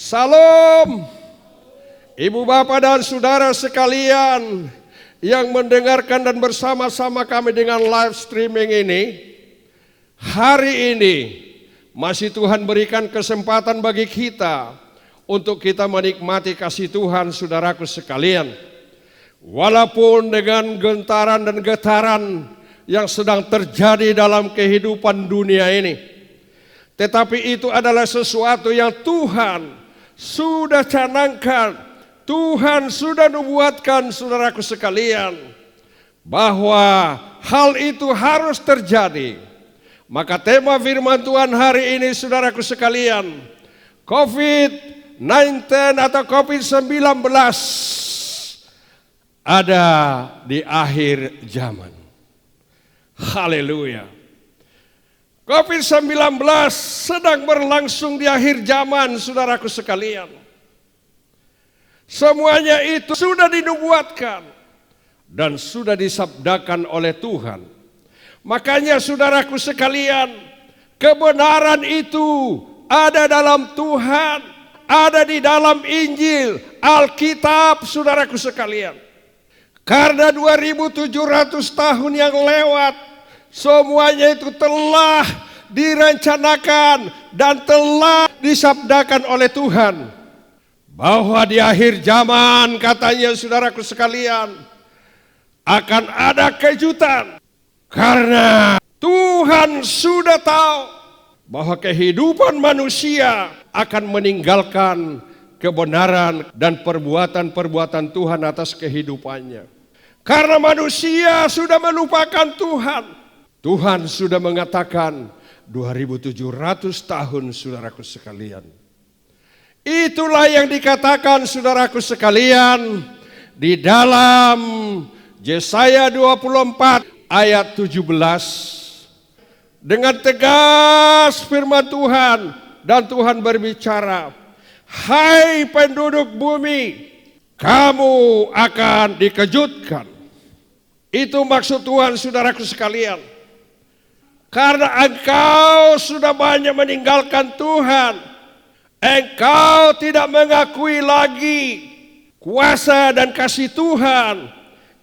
Salam, Ibu Bapak dan Saudara sekalian yang mendengarkan dan bersama-sama kami dengan live streaming ini. Hari ini masih Tuhan berikan kesempatan bagi kita untuk kita menikmati kasih Tuhan, saudaraku sekalian. Walaupun dengan gentaran dan getaran yang sedang terjadi dalam kehidupan dunia ini, tetapi itu adalah sesuatu yang Tuhan sudah canangkan, Tuhan sudah nubuatkan, saudaraku sekalian, bahwa hal itu harus terjadi. Maka tema firman Tuhan hari ini, saudaraku sekalian, COVID-19 atau COVID-19 ada di akhir zaman. Haleluya. COVID-19 sedang berlangsung di akhir zaman, saudaraku sekalian. Semuanya itu sudah dinubuatkan dan sudah disabdakan oleh Tuhan. Makanya saudaraku sekalian, kebenaran itu ada dalam Tuhan, ada di dalam Injil, Alkitab, saudaraku sekalian. Karena 2700 tahun yang lewat, semuanya itu telah direncanakan dan telah disabdakan oleh Tuhan. Bahwa di akhir zaman, katanya saudaraku sekalian, akan ada kejutan. Karena Tuhan sudah tahu bahwa kehidupan manusia akan meninggalkan kebenaran dan perbuatan-perbuatan Tuhan atas kehidupannya. Karena manusia sudah melupakan Tuhan. Tuhan sudah mengatakan 2700 tahun, saudaraku sekalian. Itulah yang dikatakan, saudaraku sekalian, di dalam Yesaya 24 ayat 17. Dengan tegas firman Tuhan, dan Tuhan berbicara, "Hai penduduk bumi, kamu akan dikejutkan." Itu maksud Tuhan, saudaraku sekalian. Karena engkau sudah banyak meninggalkan Tuhan, engkau tidak mengakui lagi kuasa dan kasih Tuhan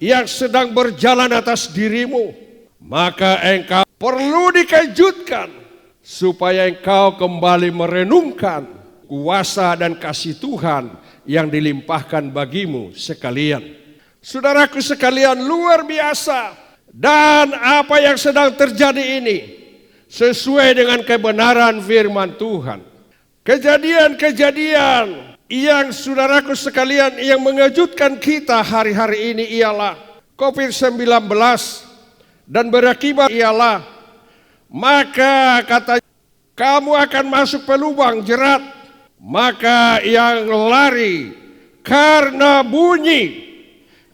yang sedang berjalan atas dirimu, maka engkau perlu dikejutkan supaya engkau kembali merenungkan kuasa dan kasih Tuhan yang dilimpahkan bagimu sekalian. Saudaraku sekalian, luar biasa. Dan apa yang sedang terjadi ini sesuai dengan kebenaran firman Tuhan. Kejadian-kejadian yang saudaraku sekalian yang mengejutkan kita hari-hari ini ialah COVID-19 dan berakibat ialah, maka kata, kamu akan masuk pelubang jerat, maka yang lari karena bunyi,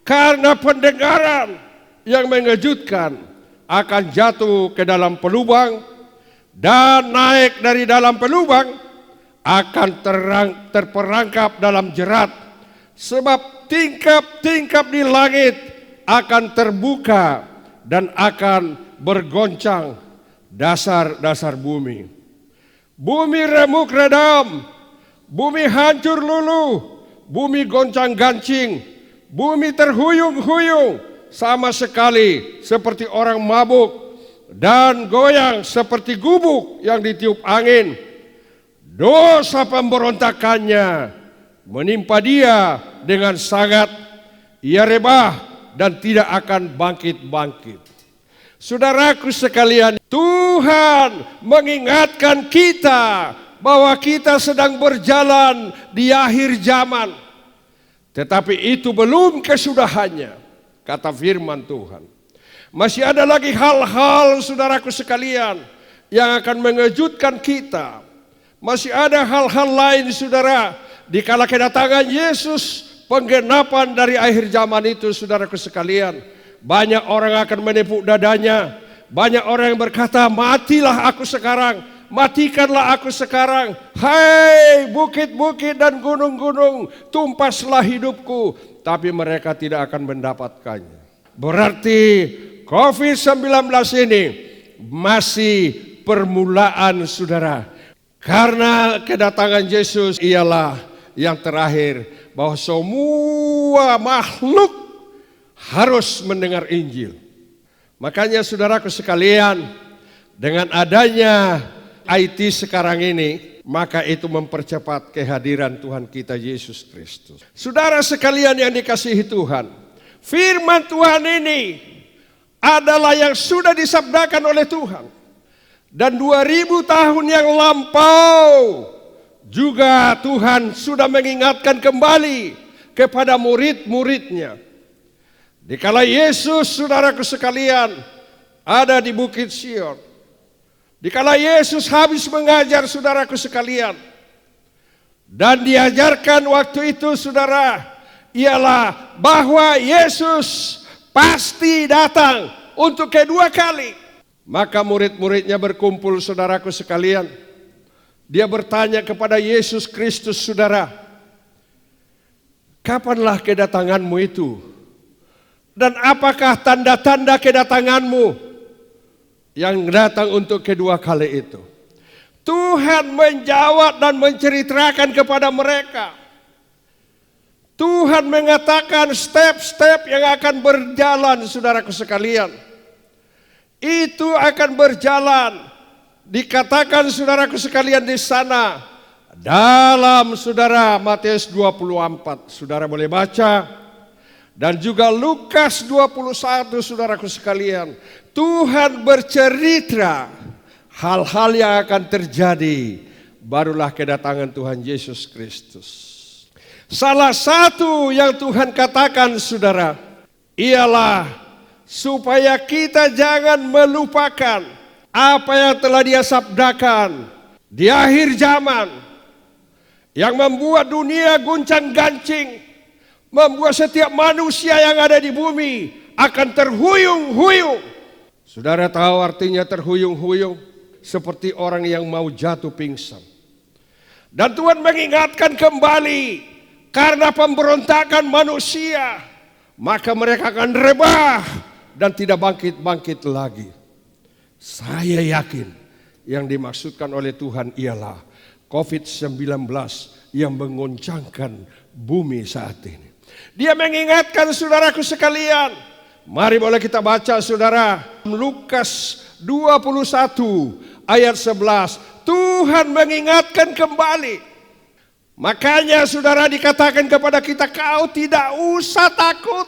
karena pendengaran yang mengejutkan akan jatuh ke dalam pelubang, dan naik dari dalam pelubang akan terperangkap dalam jerat, sebab tingkap-tingkap di langit akan terbuka dan akan bergoncang dasar-dasar bumi. Bumi remuk redam, bumi hancur luluh, bumi goncang gancing, bumi terhuyung-huyung, sama sekali seperti orang mabuk, dan goyang seperti gubuk yang ditiup angin. Dosa pemberontakannya menimpa dia dengan sangat, ia rebah dan tidak akan bangkit-bangkit. Saudaraku sekalian, Tuhan mengingatkan kita bahwa kita sedang berjalan di akhir zaman. Tetapi itu belum kesudahannya, kata firman Tuhan. Masih ada lagi hal-hal, saudaraku sekalian, yang akan mengejutkan kita. Masih ada hal-hal lain, saudara, di kala kedatangan Yesus, penggenapan dari akhir zaman itu, saudaraku sekalian. Banyak orang akan menepuk dadanya. Banyak orang yang berkata, matilah aku sekarang, matikanlah aku sekarang. Hai bukit-bukit dan gunung-gunung, tumpaslah hidupku. Tapi mereka tidak akan mendapatkannya. Berarti COVID-19 ini masih permulaan, saudara. Karena kedatangan Yesus ialah yang terakhir, bahwa semua makhluk harus mendengar Injil. Makanya saudaraku sekalian, dengan adanya IT sekarang ini, maka itu mempercepat kehadiran Tuhan kita Yesus Kristus. Saudara sekalian yang dikasihi Tuhan, firman Tuhan ini adalah yang sudah disabdakan oleh Tuhan. Dan 2000 tahun yang lampau juga Tuhan sudah mengingatkan kembali kepada murid-muridnya. Dikala Yesus, saudaraku sekalian, ada di Bukit Sion. Dikala Yesus habis mengajar, saudaraku sekalian, dan diajarkan waktu itu, saudara, ialah bahwa Yesus pasti datang untuk kedua kali. Maka murid-muridnya berkumpul, saudaraku sekalian. Dia bertanya kepada Yesus Kristus, saudara, kapanlah kedatanganmu itu? Dan apakah tanda-tanda kedatanganmu yang datang untuk kedua kali itu? Tuhan menjawab dan menceritakan kepada mereka. Tuhan mengatakan step-step yang akan berjalan, saudaraku sekalian. Itu akan berjalan. Dikatakan saudaraku sekalian di sana dalam saudara Matius 24, saudara boleh baca, dan juga Lukas 21, saudaraku sekalian. Tuhan bercerita hal-hal yang akan terjadi, barulah kedatangan Tuhan Yesus Kristus. Salah satu yang Tuhan katakan, saudara, ialah supaya kita jangan melupakan apa yang telah Dia sabdakan di akhir zaman, yang membuat dunia guncang-gancing, membuat setiap manusia yang ada di bumi akan terhuyung-huyung. Saudara tahu artinya terhuyung-huyung? Seperti orang yang mau jatuh pingsan. Dan Tuhan mengingatkan kembali, karena pemberontakan manusia, maka mereka akan rebah dan tidak bangkit-bangkit lagi. Saya yakin yang dimaksudkan oleh Tuhan ialah COVID-19 yang menggoncangkan bumi saat ini. Dia mengingatkan saudaraku sekalian. Mari boleh kita baca, saudara, Lukas 21 ayat 11. Tuhan mengingatkan kembali. Makanya saudara dikatakan kepada kita, kau tidak usah takut.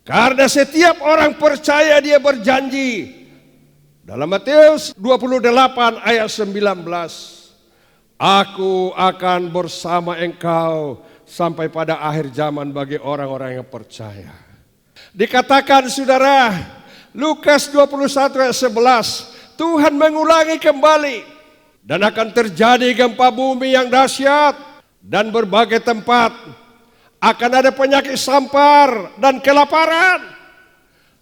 Karena setiap orang percaya, Dia berjanji. Dalam Matius 28 ayat 19. Aku akan bersama engkau sampai pada akhir zaman bagi orang-orang yang percaya. Dikatakan saudara, Lukas 21 ayat 11. Tuhan mengulangi kembali. Dan akan terjadi gempa bumi yang dahsyat. Dan berbagai tempat akan ada penyakit sampar dan kelaparan.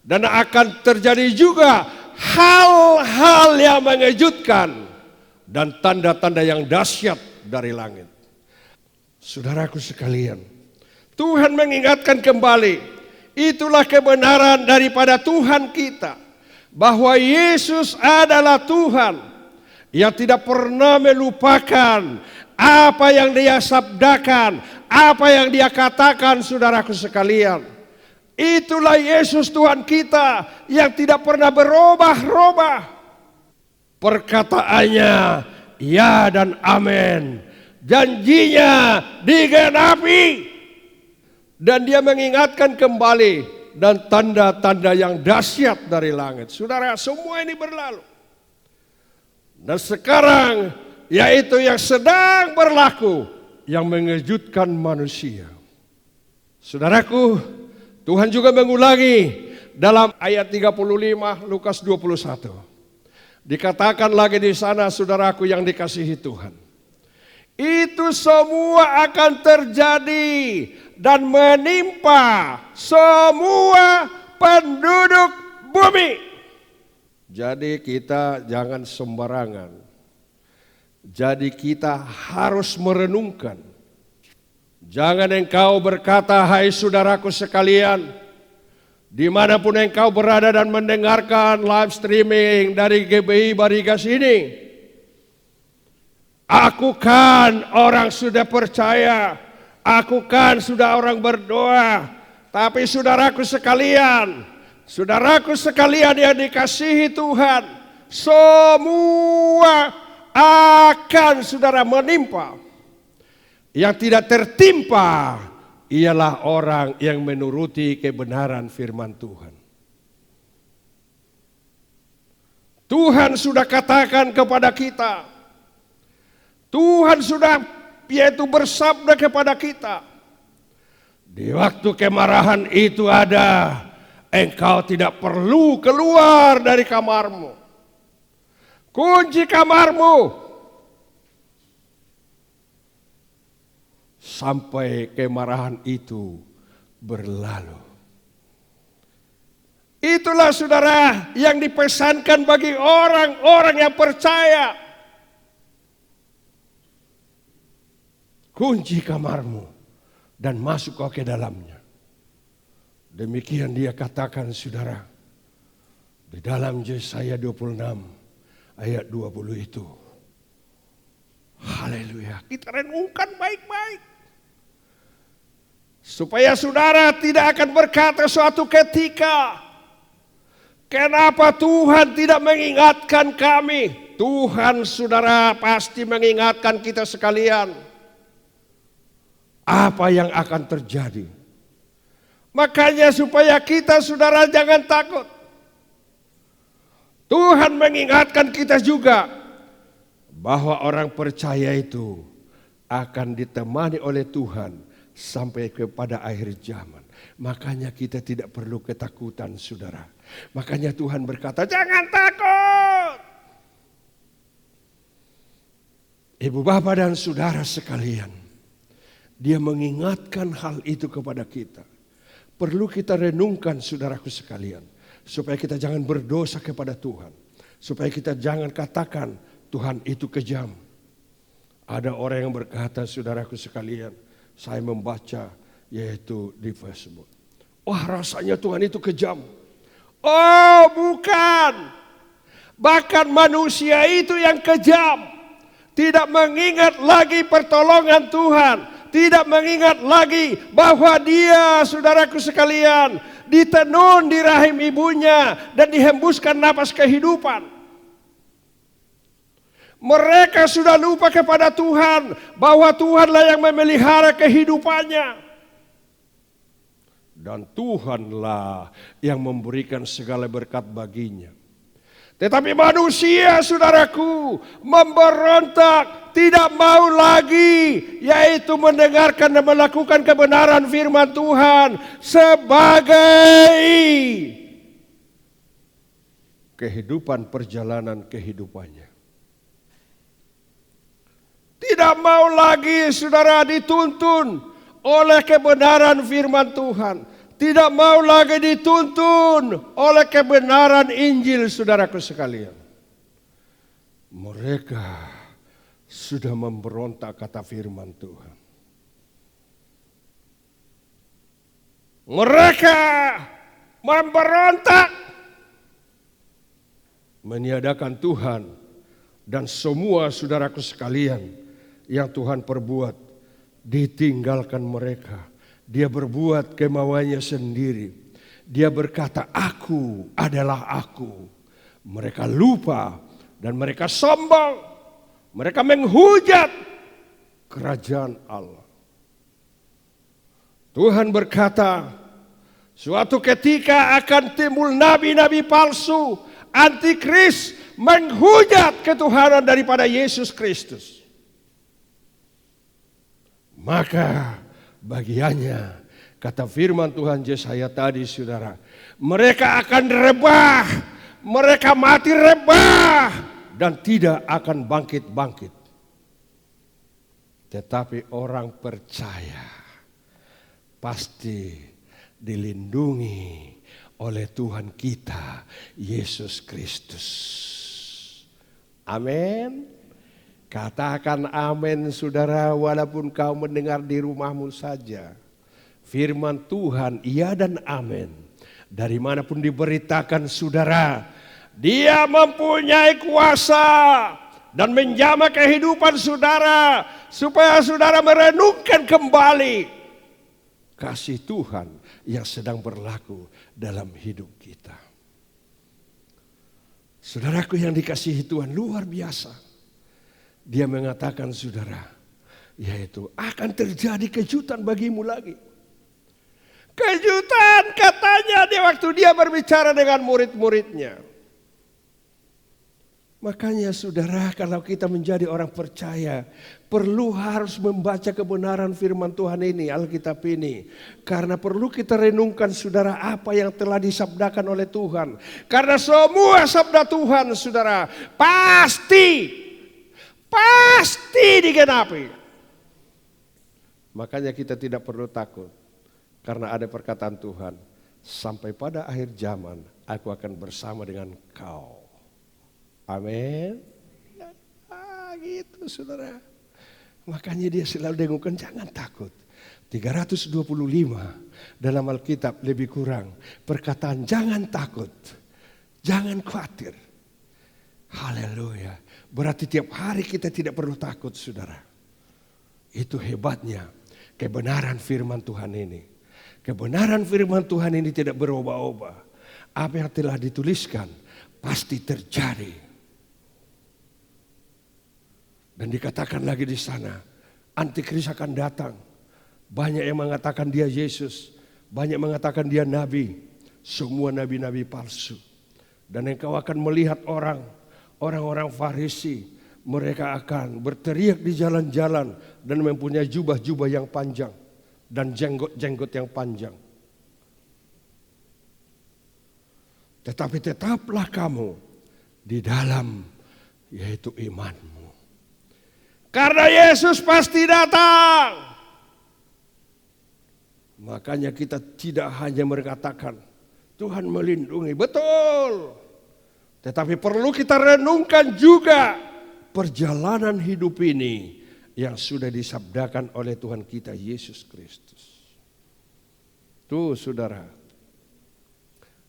Dan akan terjadi juga hal-hal yang mengejutkan dan tanda-tanda yang dahsyat dari langit. Saudaraku sekalian, Tuhan mengingatkan kembali, itulah kebenaran daripada Tuhan kita, bahwa Yesus adalah Tuhan yang tidak pernah melupakan apa yang Dia sabdakan, apa yang Dia katakan, saudaraku sekalian. Itulah Yesus Tuhan kita yang tidak pernah berubah-ubah. Perkataannya ya dan amin. Janjinya digenapi. Dan Dia mengingatkan kembali, dan tanda-tanda yang dahsyat dari langit. Saudara, semua ini berlalu. Dan sekarang yaitu yang sedang berlaku, yang mengejutkan manusia. Saudaraku, Tuhan juga mengulangi dalam ayat 35 Lukas 21. Dikatakan lagi di sana, saudaraku yang dikasihi Tuhan. Itu semua akan terjadi dan menimpa semua penduduk bumi. Jadi kita jangan sembarangan. Jadi kita harus merenungkan. Jangan engkau berkata, hai saudaraku sekalian, dimanapun engkau berada dan mendengarkan live streaming dari GBI Barigas ini, Aku kan orang sudah percaya, aku kan sudah orang berdoa, tapi saudaraku sekalian yang dikasihi Tuhan, semua akan saudara menimpa. Yang tidak tertimpa ialah orang yang menuruti kebenaran firman Tuhan. Tuhan sudah katakan kepada kita, Tuhan sudah yaitu bersabda kepada kita, di waktu kemarahan itu ada, engkau tidak perlu keluar dari kamarmu. Kunci kamarmu sampai kemarahan itu berlalu. Itulah saudara yang dipesankan bagi orang-orang yang percaya. Kunci kamarmu dan masuk kau ke dalamnya. Demikian dia katakan saudara. Di dalam Yesaya 26 ayat 20 itu. Haleluya. Kita renungkan baik-baik. Supaya saudara tidak akan berkata suatu ketika, kenapa Tuhan tidak mengingatkan kami? Tuhan saudara pasti mengingatkan kita sekalian. Apa yang akan terjadi? Makanya supaya kita saudara jangan takut. Tuhan mengingatkan kita juga bahwa orang percaya itu akan ditemani oleh Tuhan sampai kepada akhir zaman. Makanya kita tidak perlu ketakutan saudara. Makanya Tuhan berkata, jangan takut. Ibu bapak dan saudara sekalian, dia mengingatkan hal itu kepada kita. Perlu kita renungkan saudaraku sekalian. Supaya kita jangan berdosa kepada Tuhan. Supaya kita jangan katakan Tuhan itu kejam. Ada orang yang berkata saudaraku sekalian, saya membaca yaitu di Facebook. Wah rasanya Tuhan itu kejam. Oh bukan. Bahkan manusia itu yang kejam. Tidak mengingat lagi pertolongan Tuhan. Tidak mengingat lagi bahwa dia saudaraku sekalian ditenun di rahim ibunya dan dihembuskan napas kehidupan. Mereka sudah lupa kepada Tuhan bahwa Tuhanlah yang memelihara kehidupannya. Dan Tuhanlah yang memberikan segala berkat baginya. Tetapi manusia saudaraku memberontak, tidak mau lagi yaitu mendengarkan dan melakukan kebenaran firman Tuhan sebagai kehidupan perjalanan kehidupannya. Tidak mau lagi saudara dituntun oleh kebenaran firman Tuhan. Tidak mau lagi dituntun oleh kebenaran Injil saudaraku sekalian. Mereka sudah memberontak kata firman Tuhan. Mereka memberontak. Meniadakan Tuhan dan semua saudaraku sekalian yang Tuhan perbuat, ditinggalkan mereka. Dia berbuat kemauannya sendiri. Dia berkata, aku adalah aku. Mereka lupa dan mereka sombong. Mereka menghujat kerajaan Allah. Tuhan berkata, suatu ketika akan timbul nabi-nabi palsu, antikris, menghujat ketuhanan daripada Yesus Kristus. Maka bagiannya, kata firman Tuhan Yesaya tadi saudara, mereka akan rebah, mereka mati rebah dan tidak akan bangkit-bangkit. Tetapi orang percaya pasti dilindungi oleh Tuhan kita Yesus Kristus. Amin. Katakan amin saudara, walaupun kau mendengar di rumahmu saja. Firman Tuhan iya dan amin. Dari manapun diberitakan saudara, dia mempunyai kuasa dan menjamah kehidupan saudara, supaya saudara merenungkan kembali kasih Tuhan yang sedang berlaku dalam hidup kita. Saudaraku yang dikasihi Tuhan, luar biasa. Dia mengatakan saudara, yaitu akan terjadi kejutan bagimu lagi. Kejutan katanya di waktu dia berbicara dengan murid-muridnya. Makanya saudara, kalau kita menjadi orang percaya, perlu harus membaca kebenaran firman Tuhan ini, Alkitab ini. Karena perlu kita renungkan saudara apa yang telah disabdakan oleh Tuhan. Karena semua sabda Tuhan saudara pasti digenapi. Makanya kita tidak perlu takut. Karena ada perkataan Tuhan, sampai pada akhir zaman aku akan bersama dengan kau. Amin. Gitu saudara. Makanya dia selalu dengukan, jangan takut. 325 dalam Alkitab lebih kurang perkataan jangan takut, jangan khawatir. Haleluya. Berarti tiap hari kita tidak perlu takut saudara. Itu hebatnya kebenaran firman Tuhan ini. Kebenaran firman Tuhan ini tidak berubah-ubah. Apa yang telah dituliskan pasti terjadi. Dan dikatakan lagi di sana, antikris akan datang. Banyak yang mengatakan dia Yesus, banyak mengatakan dia nabi, semua nabi-nabi palsu. Dan engkau akan melihat orang-orang Farisi, mereka akan berteriak di jalan-jalan dan mempunyai jubah-jubah yang panjang dan jenggot-jenggot yang panjang. Tetapi tetaplah kamu di dalam yaitu imanmu. Karena Yesus pasti datang. Makanya kita tidak hanya mengatakan Tuhan melindungi, betul. Tetapi perlu kita renungkan juga perjalanan hidup ini yang sudah disabdakan oleh Tuhan kita Yesus Kristus. Tuh saudara.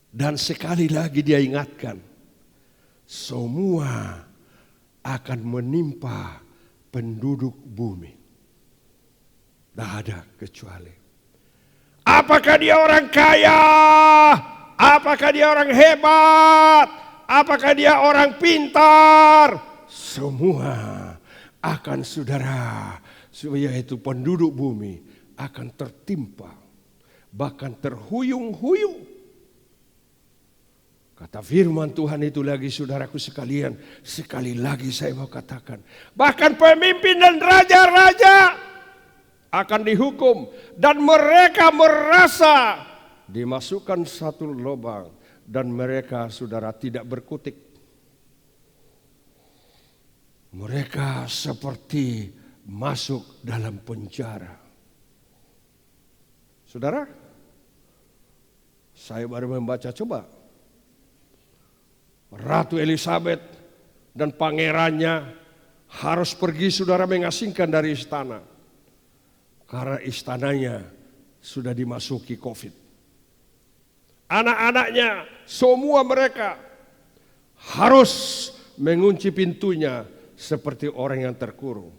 Dan sekali lagi dia ingatkan, semua akan menimpa penduduk bumi. Tidak ada kecuali. Apakah dia orang kaya? Apakah dia orang hebat? Apakah dia orang pintar? Semua akan saudara, yaitu penduduk bumi akan tertimpa. Bahkan terhuyung-huyung. Kata firman Tuhan itu lagi saudaraku sekalian, sekali lagi saya mau katakan. Bahkan pemimpin dan raja-raja akan dihukum. Dan mereka merasa dimasukkan satu lubang. Dan mereka saudara tidak berkutik. Mereka seperti masuk dalam penjara. Saudara, saya baru membaca coba. Ratu Elizabeth dan pangerannya harus pergi saudara mengasingkan dari istana. Karena istananya sudah dimasuki COVID. Anak-anaknya semua mereka harus mengunci pintunya seperti orang yang terkurung.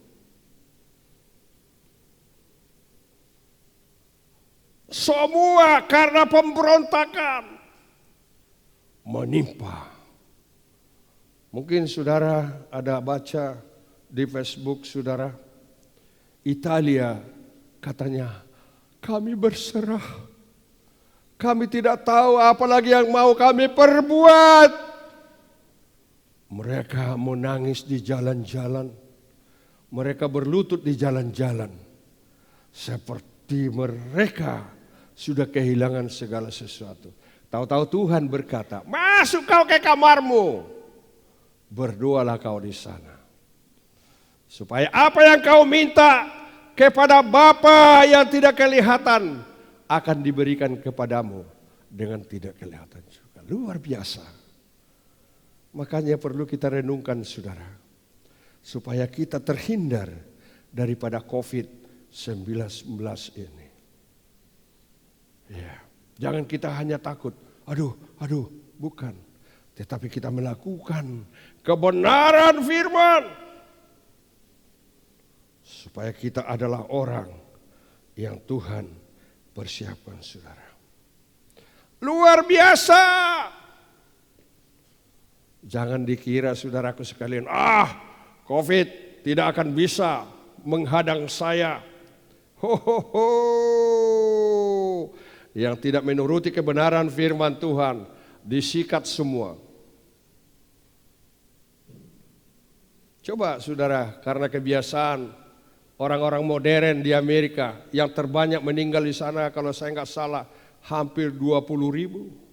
Semua karena pemberontakan menimpa. Mungkin saudara ada baca di Facebook saudara, Italia katanya kami berserah. Kami tidak tahu apa lagi yang mau kami perbuat. Mereka menangis di jalan-jalan. Mereka berlutut di jalan-jalan. Seperti mereka sudah kehilangan segala sesuatu. Tahu-tahu Tuhan berkata, masuk kau ke kamarmu. Berdoalah kau di sana. Supaya apa yang kau minta kepada Bapa yang tidak kelihatan akan diberikan kepadamu dengan tidak kelihatan juga. Luar biasa. Makanya perlu kita renungkan saudara. Supaya kita terhindar daripada COVID-19 ini. Ya, jangan kita hanya takut. Aduh, bukan. Tetapi kita melakukan kebenaran firman. supaya kita adalah orang yang Tuhan persiapkan, saudara. Luar biasa. Jangan dikira, saudaraku sekalian, COVID tidak akan bisa menghadang saya. Yang tidak menuruti kebenaran firman Tuhan disikat semua. Coba saudara, karena kebiasaan orang-orang modern di Amerika yang terbanyak meninggal di sana, kalau saya nggak salah hampir 20.000.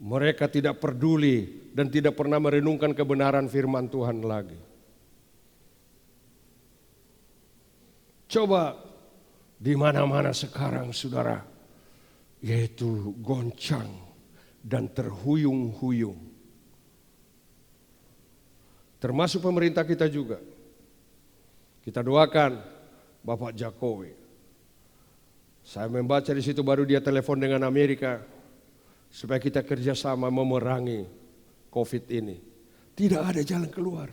Mereka tidak peduli dan tidak pernah merenungkan kebenaran firman Tuhan lagi. Coba di mana-mana sekarang, saudara, yaitu goncang dan terhuyung-huyung. Termasuk pemerintah kita juga. Kita doakan Bapak Jokowi. Saya membaca di situ baru dia telepon dengan Amerika supaya kita kerjasama memerangi COVID ini. Tidak ada jalan keluar.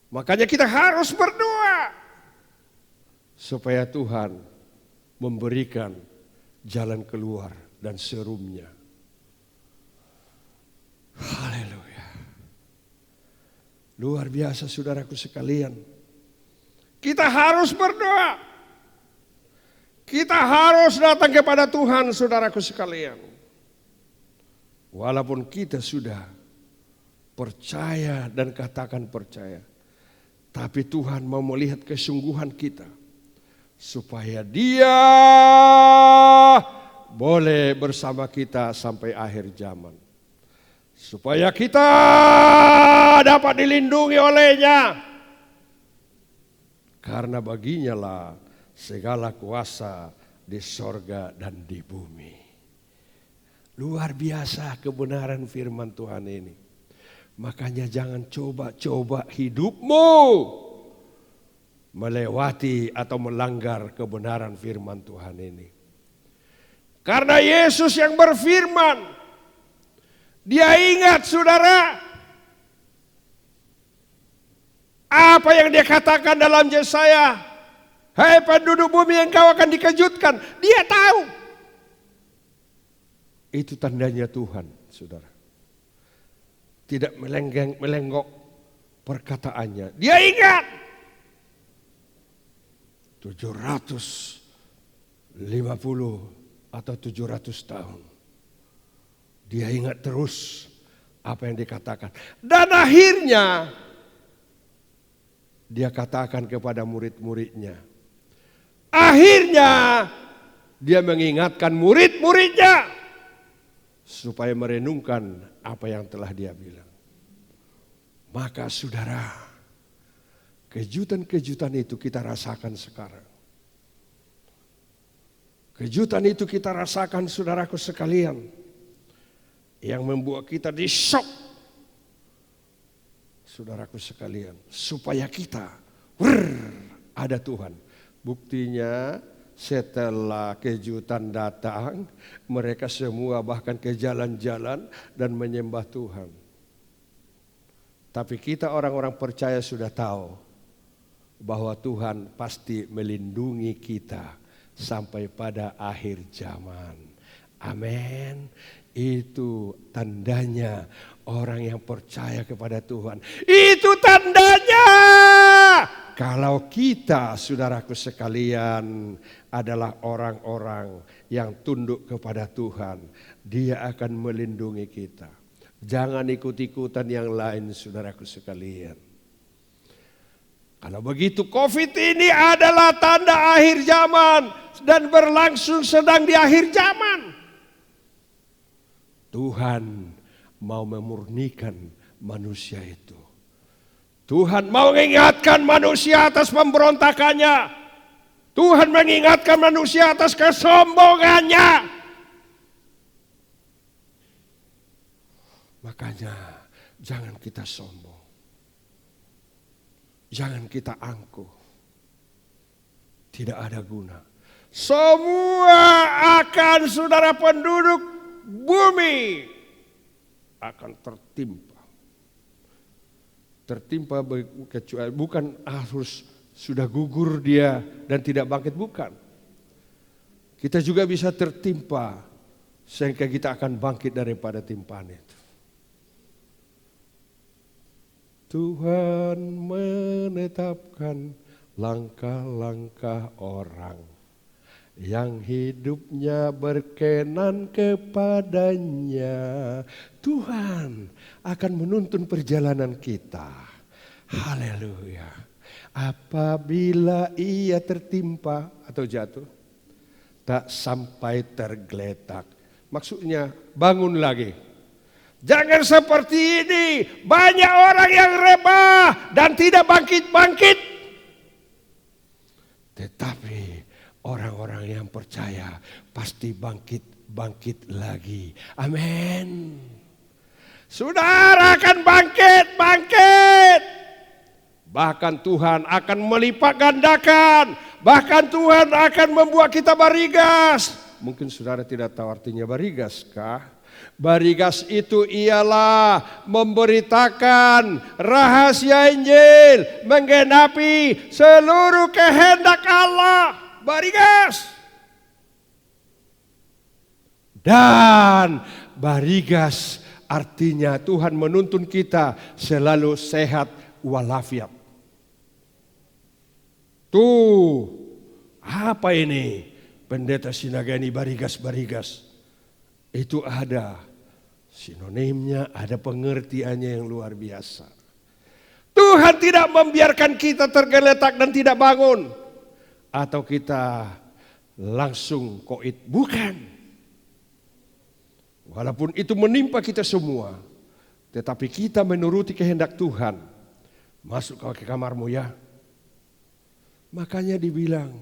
Makanya kita harus berdoa supaya Tuhan memberikan jalan keluar dan serumnya. Haleluya. Luar biasa, saudaraku sekalian. Kita harus berdoa. Kita harus datang kepada Tuhan, saudaraku sekalian. Walaupun kita sudah percaya dan katakan percaya, tapi Tuhan mau melihat kesungguhan kita supaya Dia boleh bersama kita sampai akhir zaman. Supaya kita dapat dilindungi olehnya. Karena baginya lah segala kuasa di sorga dan di bumi. Luar biasa kebenaran firman Tuhan ini. Makanya jangan coba-coba hidupmu melewati atau melanggar kebenaran firman Tuhan ini. Karena Yesus yang berfirman, Dia ingat, saudara, apa yang Dia katakan dalam Yesaya. Hai penduduk bumi, engkau akan dikejutkan. Dia tahu. Itu tandanya Tuhan, saudara. Tidak melenggok perkataannya. Dia ingat. 750 atau 700 tahun. Dia ingat terus apa yang dikatakan. Dan akhirnya Dia katakan kepada murid-muridnya. Akhirnya Dia mengingatkan murid-muridnya supaya merenungkan apa yang telah Dia bilang. Maka saudara, kejutan-kejutan itu kita rasakan sekarang. Kejutan itu kita rasakan, saudaraku sekalian, yang membuat kita disyok, saudaraku sekalian, supaya kita ada Tuhan. Buktinya setelah kejutan datang, mereka semua bahkan ke jalan-jalan dan menyembah Tuhan. Tapi kita orang-orang percaya sudah tahu bahwa Tuhan pasti melindungi kita sampai pada akhir zaman. Amin. Itu tandanya orang yang percaya kepada Tuhan. Itu tandanya kalau kita, saudaraku sekalian, adalah orang-orang yang tunduk kepada Tuhan. Dia akan melindungi kita. Jangan ikut-ikutan yang lain, saudaraku sekalian. Kalau begitu, COVID ini adalah tanda akhir zaman dan berlangsung sedang di akhir zaman. Tuhan mau memurnikan manusia itu. Tuhan mau mengingatkan manusia atas pemberontakannya. Tuhan mengingatkan manusia atas kesombongannya. Makanya jangan kita sombong. Jangan kita angkuh. Tidak ada guna. Semua akan, saudara penduduk bumi, akan tertimpa. tertimpa kecuali bukan harus sudah gugur dia dan tidak bangkit, bukan. Kita juga bisa tertimpa sehingga kita akan bangkit daripada timpaan itu. Tuhan menetapkan langkah-langkah orang yang hidupnya berkenan kepadanya. Tuhan akan menuntun perjalanan kita. Haleluya. Apabila ia tertimpa atau jatuh, tak sampai tergeletak. Maksudnya bangun lagi. Jangan seperti ini. Banyak orang yang rebah dan tidak bangkit-bangkit. Tetapi orang-orang yang percaya pasti bangkit lagi. Amin. Saudara akan bangkit. Bahkan Tuhan akan melipat gandakan. Bahkan Tuhan akan membuat kita barigas. Mungkin saudara tidak tahu artinya barigas kah? Barigas itu ialah memberitakan rahasia Injil, menggenapi seluruh kehendak Allah. Barigas. Dan barigas artinya Tuhan menuntun kita selalu sehat walafiat. Tuh, apa ini? Pendeta Sinagani barigas-barigas. Itu ada sinonimnya, ada pengertiannya yang luar biasa. Tuhan tidak membiarkan kita tergeletak dan tidak bangun. Atau kita langsung koit. Bukan. Walaupun itu menimpa kita semua. Tetapi kita menuruti kehendak Tuhan. Masuk ke kamarmu ya. Makanya dibilang,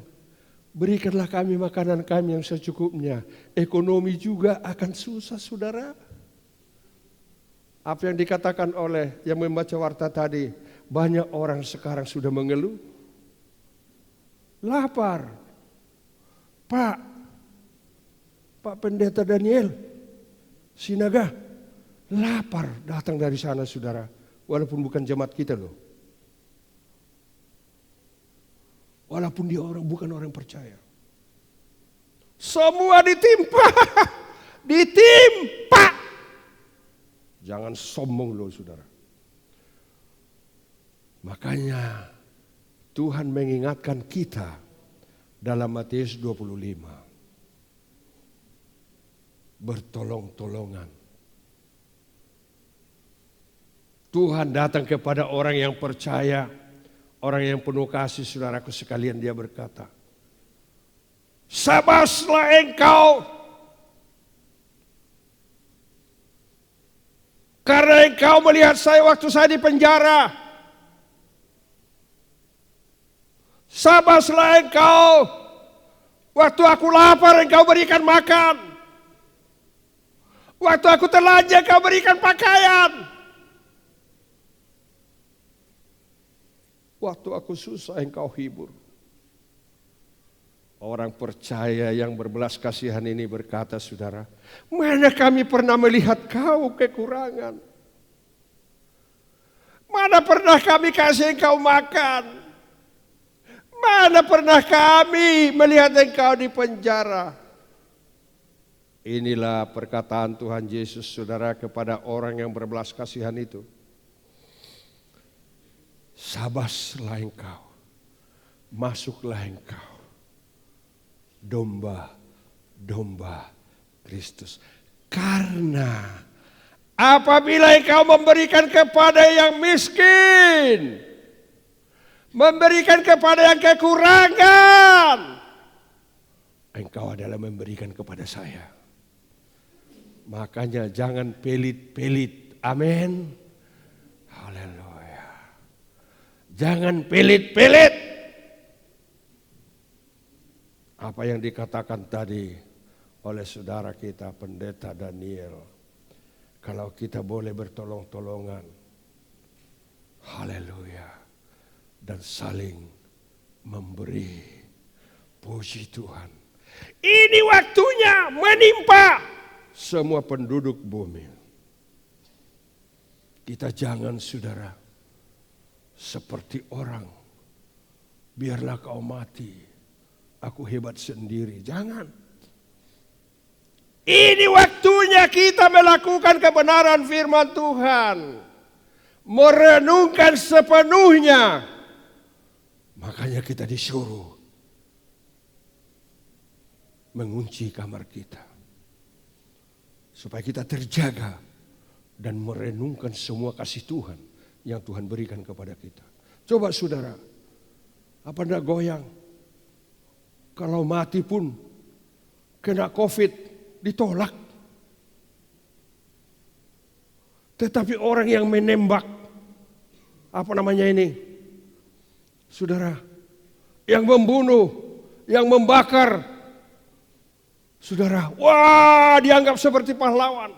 berikanlah kami makanan kami yang secukupnya. Ekonomi juga akan susah saudara. Apa yang dikatakan oleh yang membaca warta tadi. Banyak orang sekarang sudah mengeluh. Lapar. Pak Pendeta Daniel Sinaga. Lapar datang dari sana saudara. Walaupun bukan jemaat kita loh. Walaupun dia bukan orang percaya. Semua ditimpa. Ditimpa. Jangan sombong loh saudara. Makanya Tuhan mengingatkan kita dalam Matius 25. Bertolong-tolongan. Tuhan datang kepada orang yang percaya. Orang yang penuh kasih saudaraku sekalian, dia berkata, sabaslah engkau, karena engkau melihat saya waktu saya di penjara. Sabaslah engkau, waktu aku lapar engkau berikan makan. Waktu aku telanjang engkau berikan pakaian. Waktu aku susah engkau hibur. Orang percaya yang berbelas kasihan ini berkata, saudara, mana kami pernah melihat kau kekurangan? Mana pernah kami kasih engkau makan? Mana pernah kami melihat engkau di penjara? Inilah perkataan Tuhan Yesus saudara kepada orang yang berbelas kasihan itu. Sabaslah engkau, masuklah engkau, domba Kristus. Karena apabila engkau memberikan kepada yang miskin, memberikan kepada yang kekurangan, engkau adalah memberikan kepada saya. Makanya jangan pelit-pelit. Amin. Haleluya. Jangan pelit-pelit. Apa yang dikatakan tadi oleh saudara kita Pendeta Daniel. Kalau kita boleh bertolong-tolongan. Haleluya. Dan saling memberi. Puji Tuhan. Ini waktunya menimpa semua penduduk bumi. Kita jangan saudara seperti orang, biarlah kau mati, aku hebat sendiri. Jangan. Ini waktunya kita melakukan kebenaran firman Tuhan. Merenungkan sepenuhnya. Makanya kita disuruh mengunci kamar kita. Supaya kita terjaga dan merenungkan semua kasih Tuhan yang Tuhan berikan kepada kita. Coba saudara, apa enggak goyang? Kalau mati pun kena COVID ditolak. Tetapi orang yang menembak, apa namanya ini? Saudara, yang membunuh, yang membakar, saudara, wah dianggap seperti pahlawan.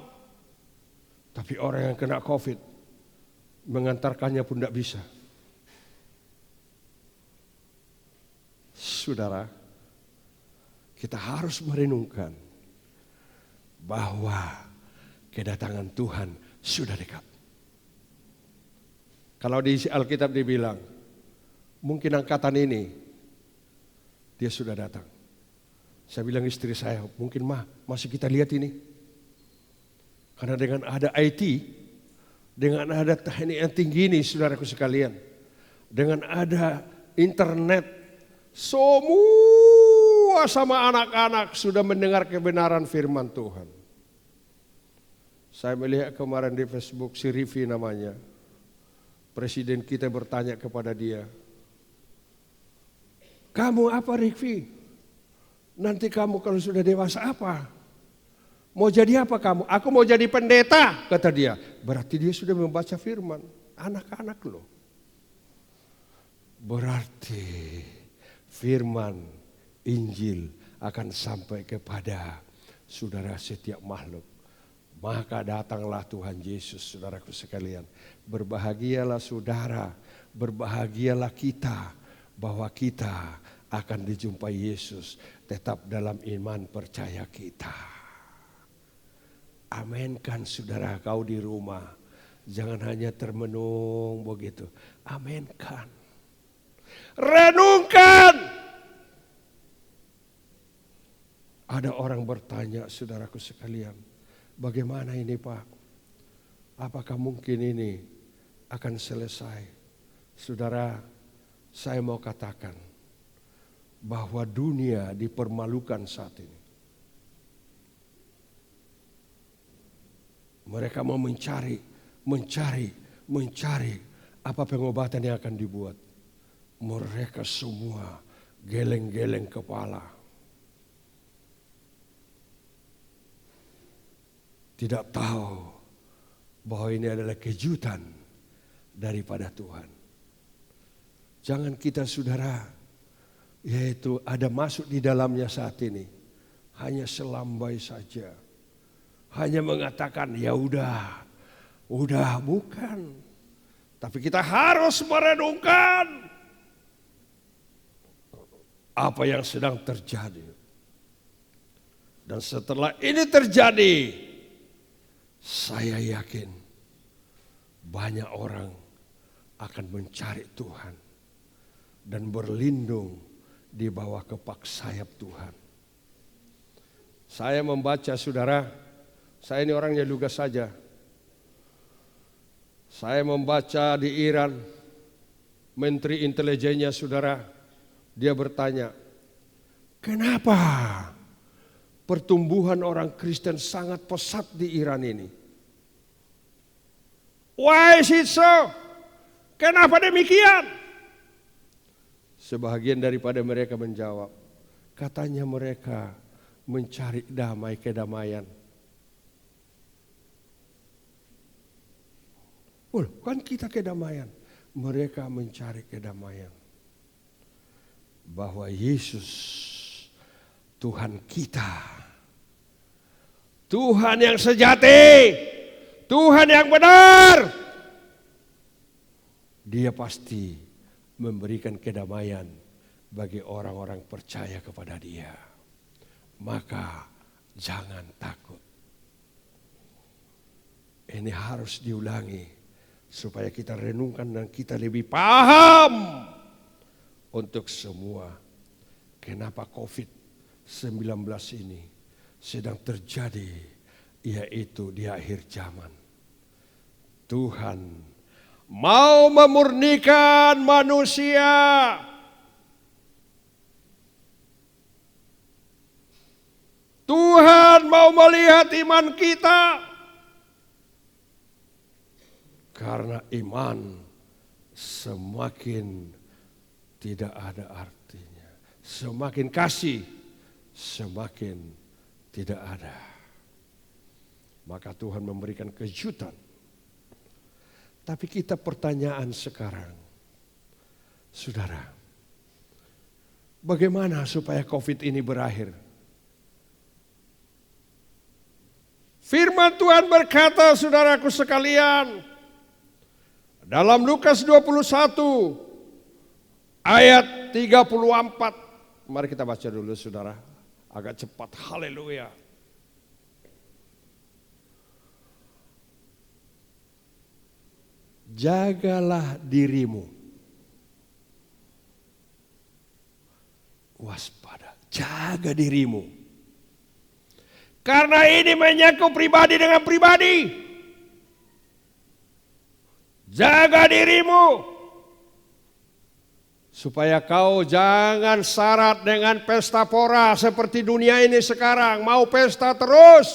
Tapi orang yang kena COVID, mengantarkannya pun tidak bisa. Saudara, kita harus merenungkan bahwa kedatangan Tuhan sudah dekat. Kalau di Alkitab dibilang, mungkin angkatan ini dia sudah datang. Saya bilang istri saya, mungkin masih kita lihat ini. Karena dengan ada IT, dengan ada teknik yang tinggi ini saudaraku sekalian. Dengan ada internet, semua sama anak-anak sudah mendengar kebenaran firman Tuhan. Saya melihat kemarin di Facebook si Rivi namanya. Presiden kita bertanya kepada dia, kamu apa Rivi? Nanti kamu kalau sudah dewasa apa? Mau jadi apa kamu? Aku mau jadi pendeta, kata dia. Berarti dia sudah membaca firman. Anak-anak loh. Berarti firman Injil akan sampai kepada saudara setiap makhluk. Maka datanglah Tuhan Yesus, saudaraku sekalian. Berbahagialah saudara, berbahagialah kita bahwa kita akan dijumpai Yesus tetap dalam iman percaya kita. Aminkan saudara kau di rumah. Jangan hanya termenung begitu. Aminkan. Renungkan. Ada orang bertanya saudaraku sekalian. Bagaimana ini Pak? Apakah mungkin ini akan selesai? Saudara, saya mau katakan bahwa dunia dipermalukan saat ini. Mereka mau mencari apa pengobatan yang akan dibuat. Mereka semua geleng-geleng kepala. Tidak tahu bahwa ini adalah kejutan daripada Tuhan. Jangan kita saudara, yaitu ada masuk di dalamnya saat ini. Hanya selambai saja. Hanya mengatakan ya udah bukan. Tapi kita harus merenungkan apa yang sedang terjadi. Dan setelah ini terjadi, saya yakin banyak orang akan mencari Tuhan dan berlindung di bawah kepak sayap Tuhan. Saya membaca saudara, saya ini orangnya lugas saja. Saya membaca di Iran, Menteri Intelijennya saudara, dia bertanya, kenapa pertumbuhan orang Kristen sangat pesat di Iran ini? Why is it so? Kenapa demikian? Sebahagian daripada mereka menjawab, katanya mereka mencari kedamaian. Kan kita kedamaian. Mereka mencari kedamaian. Bahwa Yesus Tuhan kita. Tuhan yang sejati. Tuhan yang benar. Dia pasti memberikan kedamaian bagi orang-orang percaya kepada Dia. Maka jangan takut. Ini harus diulangi supaya kita renungkan dan kita lebih paham untuk semua kenapa COVID-19 ini sedang terjadi, yaitu di akhir zaman. Tuhan mau memurnikan manusia. Tuhan mau melihat iman kita. Karena iman semakin tidak ada artinya. Semakin kasih, semakin tidak ada. Maka Tuhan memberikan kejutan. Tapi kita pertanyaan sekarang, saudara, bagaimana supaya COVID ini berakhir? Firman Tuhan berkata, saudaraku sekalian, dalam Lukas 21 ayat 34. Mari kita baca dulu saudara, agak cepat. Haleluya. Jagalah dirimu. Waspada, jaga dirimu. Karena ini menyangkut pribadi dengan pribadi. Jaga dirimu supaya kau jangan syarat dengan pesta pora seperti dunia ini sekarang. Mau pesta terus,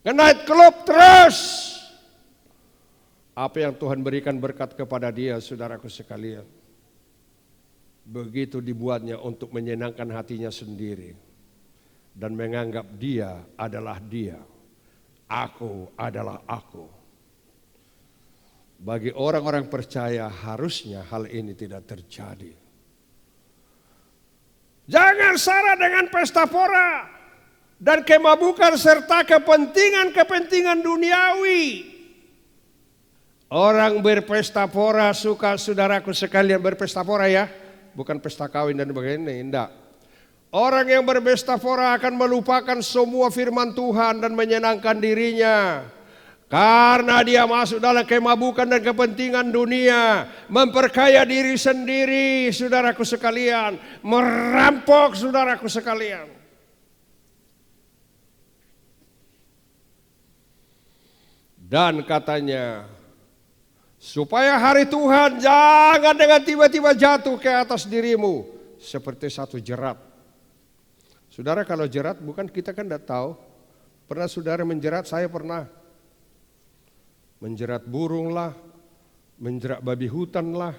nge-night club terus. Apa yang Tuhan berikan berkat kepada dia, saudaraku sekalian, begitu dibuatnya untuk menyenangkan hatinya sendiri dan menganggap dia adalah dia, aku adalah aku. Bagi orang-orang percaya harusnya hal ini tidak terjadi. Jangan syarat dengan pesta pora dan kemabukan serta kepentingan-kepentingan duniawi. Orang berpesta pora suka, saudaraku sekalian, berpesta pora ya, bukan pesta kawin dan begini, enggak. Orang yang berpesta pora akan melupakan semua firman Tuhan dan menyenangkan dirinya. Karena dia masuk dalam kemabukan dan kepentingan dunia, memperkaya diri sendiri, saudaraku sekalian, merampok saudaraku sekalian. Dan katanya, supaya hari Tuhan jangan dengan tiba-tiba jatuh ke atas dirimu seperti satu jerat. Saudara, kalau jerat bukan kita kan tidak tahu. Pernah saudara menjerat? Saya pernah. Menjerat burung lah, menjerat babi hutan lah.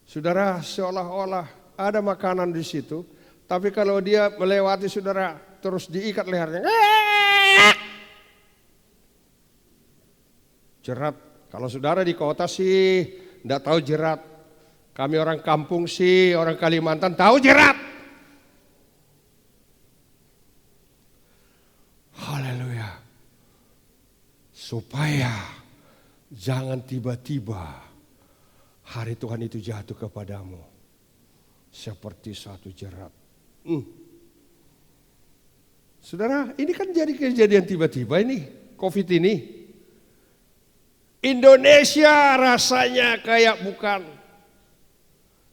Saudara, seolah-olah ada makanan di situ, tapi kalau dia melewati saudara terus diikat lehernya. Jerat. Kalau saudara di kota sih tidak tahu jerat. Kami orang kampung sih, orang Kalimantan tahu jerat. Haleluya. Supaya jangan tiba-tiba hari Tuhan itu jatuh kepadamu seperti satu jerat. Saudara, ini kan jadi kejadian tiba-tiba ini, COVID ini. Indonesia rasanya kayak bukan.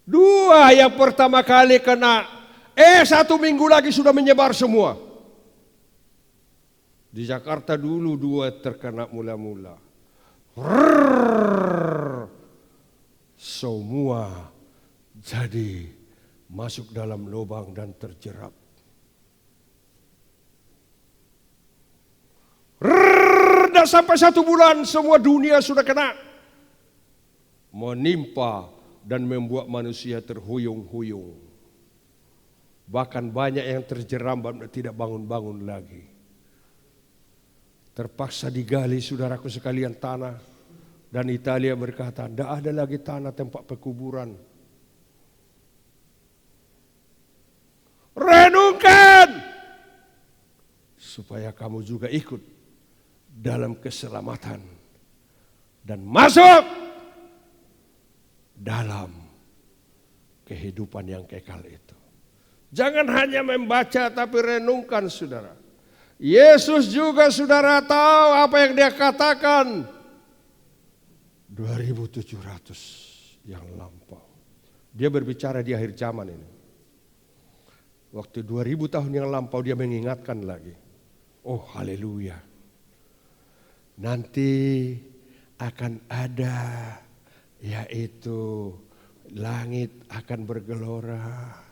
Dua yang pertama kali kena, 1 minggu lagi sudah menyebar semua. Di Jakarta dulu 2 terkena mula-mula. Semua jadi masuk dalam lubang dan terjerat. Dan sampai 1 bulan semua dunia sudah kena. Menimpa dan membuat manusia terhuyung-huyung. Bahkan banyak yang terjerambat dan tidak bangun-bangun lagi. Terpaksa digali saudaraku sekalian tanah. Dan Italia berkata, tidak ada lagi tanah tempat pekuburan. Renungkan. Supaya kamu juga ikut dalam keselamatan. Dan masuk dalam kehidupan yang kekal itu. Jangan hanya membaca tapi renungkan saudara. Yesus juga saudara tahu apa yang dia katakan. 2700 yang lampau. Dia berbicara di akhir zaman ini. Waktu 2000 tahun yang lampau dia mengingatkan lagi. Oh haleluya. Nanti akan ada, yaitu langit akan bergelora.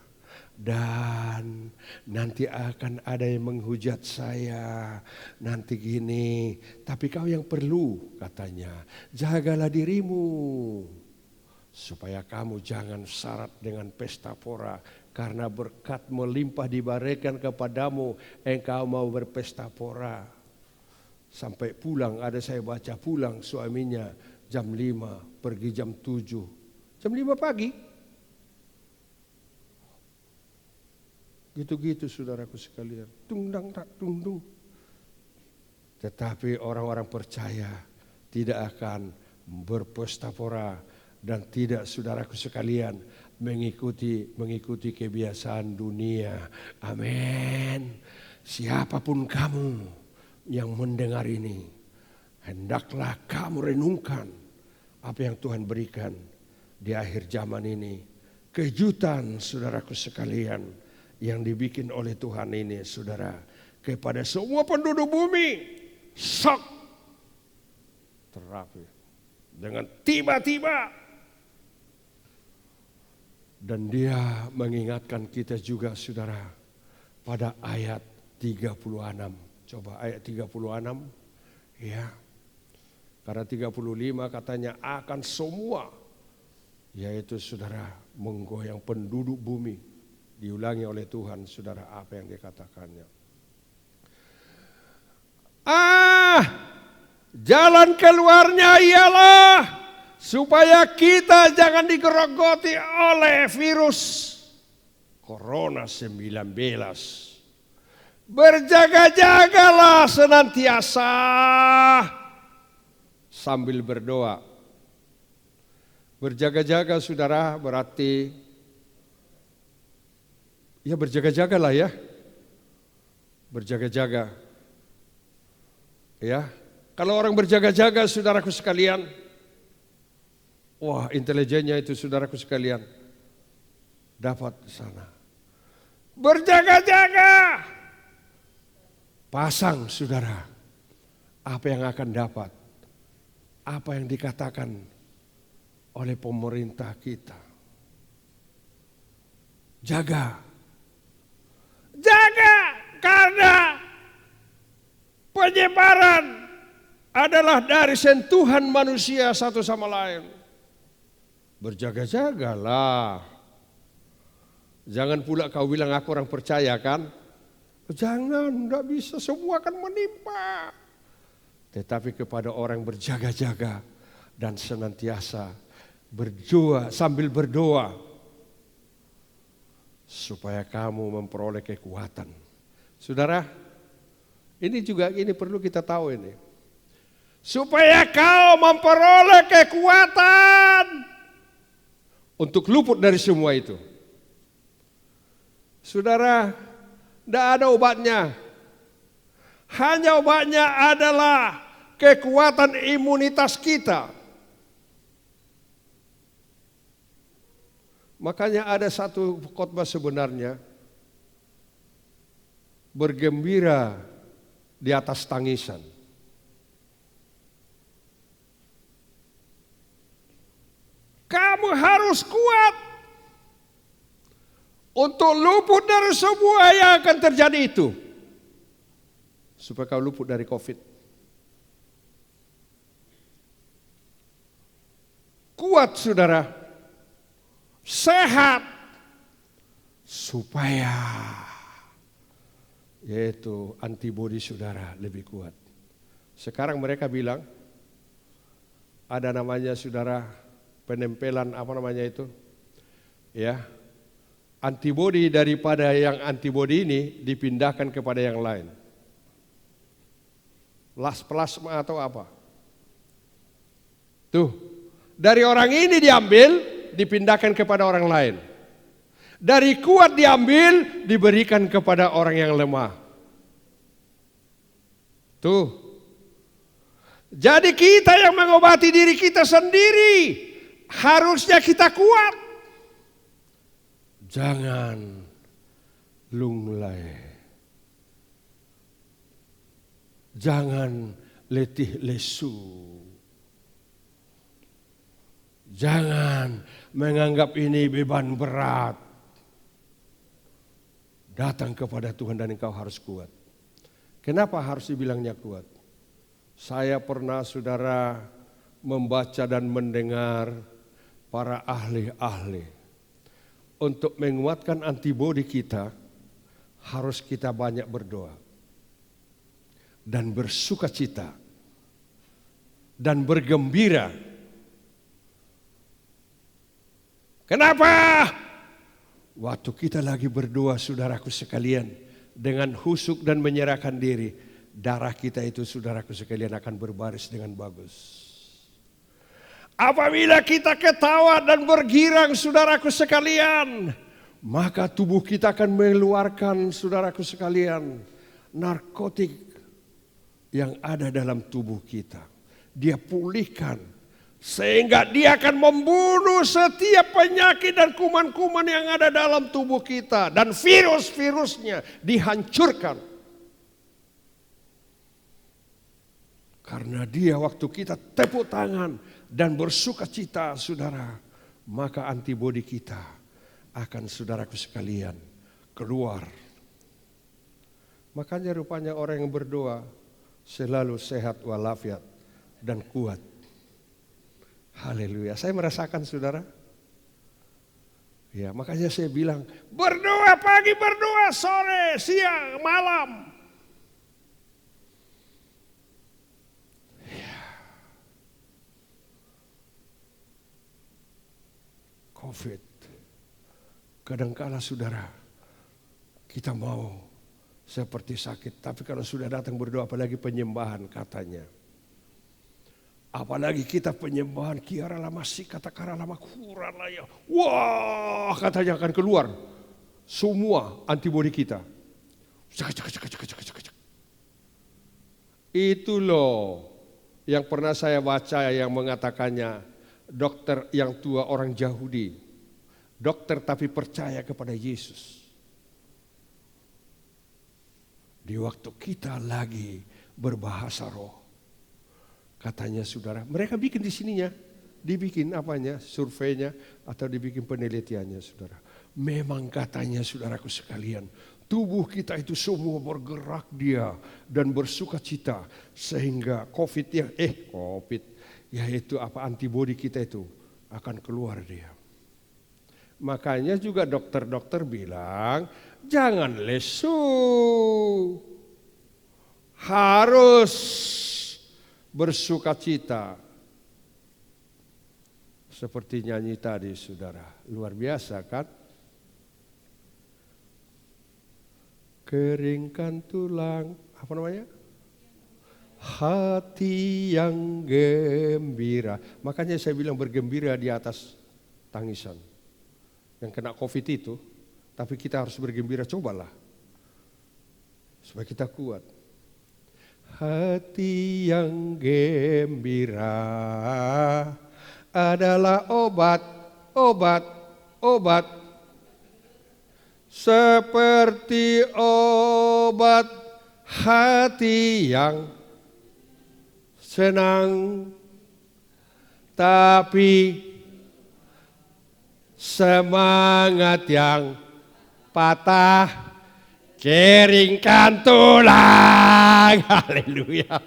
Dan nanti akan ada yang menghujat saya. Nanti gini. Tapi kau yang perlu katanya. Jagalah dirimu. Supaya kamu jangan syarat dengan pesta pora. Karena berkat melimpah diberikan kepadamu. Engkau mau berpesta pora. Sampai pulang, ada saya baca pulang suaminya jam 5. Pergi jam 7. Jam 5 pagi. Gitu-gitu saudaraku sekalian. Tungdang tak tungdung. Tetapi orang-orang percaya tidak akan berpesta pora dan tidak saudaraku sekalian mengikuti kebiasaan dunia. Amin. Siapapun kamu yang mendengar ini, hendaklah kamu renungkan apa yang Tuhan berikan di akhir zaman ini. Kejutan saudaraku sekalian yang dibikin oleh Tuhan ini saudara kepada semua penduduk bumi. Sok terapi dengan tiba-tiba. Dan dia mengingatkan kita juga saudara pada ayat 36. Coba ayat 36 ya. Karena 35 katanya akan semua, yaitu saudara menggoyang penduduk bumi. Diulangi oleh Tuhan saudara apa yang dikatakannya. Jalan keluarnya ialah supaya kita jangan digerogoti oleh virus Corona 19. Berjaga-jagalah senantiasa sambil berdoa. Berjaga-jaga saudara berarti ya berjaga-jagalah ya. Berjaga-jaga. Ya. Kalau orang berjaga-jaga saudaraku sekalian. Wah intelijennya itu saudaraku sekalian. Dapat sana. Berjaga-jaga. Pasang saudara. Apa yang akan dapat. Apa yang dikatakan oleh pemerintah kita. Jaga. Jaga karena penyebaran adalah dari sentuhan manusia satu sama lain. Berjaga-jagalah. Jangan pula kau bilang aku orang percaya kan. Jangan, tidak bisa, semua akan menimpa. Tetapi kepada orang berjaga-jaga dan senantiasa berdoa sambil berdoa. Supaya kamu memperoleh kekuatan. Saudara, ini perlu kita tahu ini. Supaya kau memperoleh kekuatan untuk luput dari semua itu. Saudara, tidak ada obatnya. Hanya obatnya adalah kekuatan imunitas kita. Makanya ada satu khotbah sebenarnya. Bergembira di atas tangisan. Kamu harus kuat untuk luput dari semua yang akan terjadi itu. Supaya kau luput dari COVID. Kuat saudara. Sehat supaya yaitu antibodi saudara lebih kuat. Sekarang mereka bilang ada namanya saudara penempelan apa namanya itu ya, antibodi daripada yang antibodi ini dipindahkan kepada yang lain. Plasma atau apa tuh dari orang ini diambil dipindahkan kepada orang lain. Dari kuat diambil, diberikan kepada orang yang lemah. Tuh. Jadi kita yang mengobati diri kita sendiri. Harusnya kita kuat. Jangan lunglai. Jangan letih lesu. Jangan menganggap ini beban berat. Datang kepada Tuhan dan engkau harus kuat. Kenapa harus dibilangnya kuat? Saya pernah saudara membaca dan mendengar para ahli-ahli. Untuk menguatkan antibodi kita harus kita banyak berdoa. Dan bersukacita. Dan bergembira. Kenapa? Waktu kita lagi berdoa saudaraku sekalian. Dengan husuk dan menyerahkan diri. Darah kita itu saudaraku sekalian akan berbaris dengan bagus. Apabila kita ketawa dan bergirang saudaraku sekalian. Maka tubuh kita akan mengeluarkan saudaraku sekalian. Narkotik yang ada dalam tubuh kita. Dia pulihkan. Sehingga dia akan membunuh setiap penyakit dan kuman-kuman yang ada dalam tubuh kita. Dan virus-virusnya dihancurkan. Karena dia waktu kita tepuk tangan dan bersukacita saudara. Maka antibodi kita akan saudaraku sekalian keluar. Makanya rupanya orang yang berdoa selalu sehat walafiat dan kuat. Haleluya. Saya merasakan saudara. Ya, makanya saya bilang berdoa pagi, berdoa sore, siang, malam. Ya. COVID. Kadangkala saudara kita mau seperti sakit. Tapi kalau sudah datang berdoa apalagi penyembahan katanya. Apalagi kita penyembahan kiara lama si kata kara lama kurang lah ya. Wah katanya akan keluar semua antibodi kita. Itu loh yang pernah saya baca yang mengatakannya dokter yang tua orang Yahudi. Dokter tapi percaya kepada Yesus. Di waktu kita lagi berbahasa roh. Katanya saudara, mereka bikin di sininya, dibikin apanya, surveinya atau dibikin penelitiannya saudara. Memang katanya saudaraku sekalian, tubuh kita itu semua bergerak dia dan bersukacita sehingga COVID yaitu apa antibodi kita itu akan keluar dia. Makanya juga dokter-dokter bilang jangan lesu, harus bersukacita. Seperti nyanyi tadi saudara. Luar biasa kan? Keringkan tulang. Apa namanya? Hati yang gembira. Makanya saya bilang bergembira di atas tangisan. Yang kena COVID itu. Tapi kita harus bergembira, cobalah. Supaya kita kuat. Hati yang gembira adalah obat seperti obat hati yang senang tapi semangat yang patah keringkan tulang. Haleluya.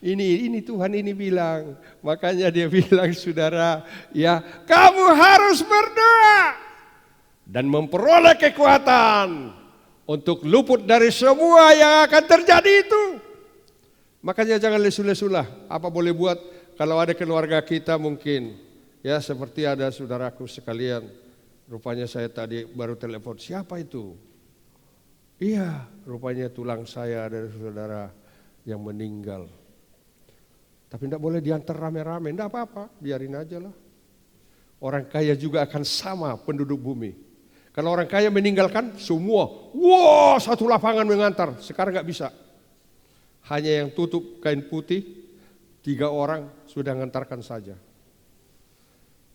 Ini Tuhan ini bilang. Makanya dia bilang saudara, ya kamu harus berdoa dan memperoleh kekuatan untuk luput dari semua yang akan terjadi itu. Makanya jangan lesu-lesulah. Apa boleh buat kalau ada keluarga kita mungkin ya seperti ada saudaraku sekalian. Rupanya saya tadi baru telepon, siapa itu? Iya, rupanya tulang saya dari saudara yang meninggal. Tapi tidak boleh diantar rame-rame, tidak apa-apa, biarin aja lah. Orang kaya juga akan sama penduduk bumi. Kalau orang kaya meninggalkan semua, wah satu lapangan mengantar, sekarang nggak bisa. hanya yang tutup kain putih, 3 orang sudah ngantarkan saja.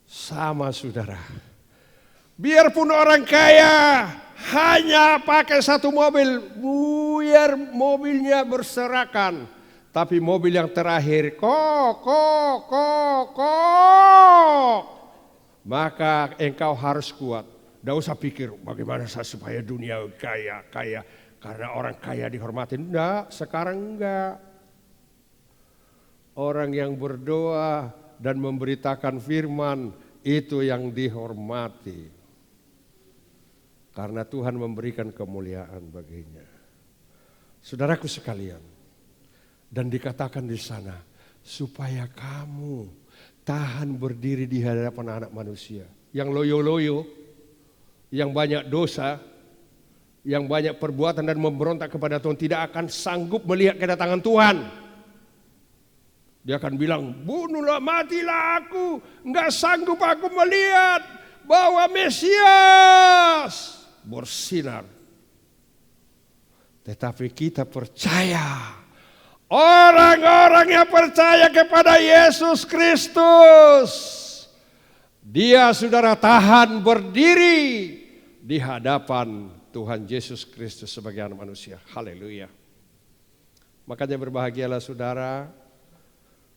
Sama saudara. Biarpun orang kaya hanya pakai 1 mobil, biar mobilnya berserakan. Tapi mobil yang terakhir, kok. Maka engkau harus kuat. Tidak usah pikir bagaimana saya supaya dunia kaya. Karena orang kaya dihormatin. Enggak, sekarang enggak. Orang yang berdoa dan memberitakan firman itu yang dihormati. Karena Tuhan memberikan kemuliaan baginya. Saudaraku sekalian. Dan dikatakan di sana, supaya kamu tahan berdiri di hadapan anak manusia. Yang loyo-loyo, yang banyak dosa, yang banyak perbuatan dan memberontak kepada Tuhan tidak akan sanggup melihat kedatangan Tuhan. Dia akan bilang, bunuhlah, matilah aku, enggak sanggup aku melihat bahwa Mesias bersinar. Tetapi kita percaya, orang-orang yang percaya kepada Yesus Kristus, dia saudara tahan berdiri di hadapan Tuhan Yesus Kristus sebagai anak manusia. Haleluya. Makanya berbahagialah saudara,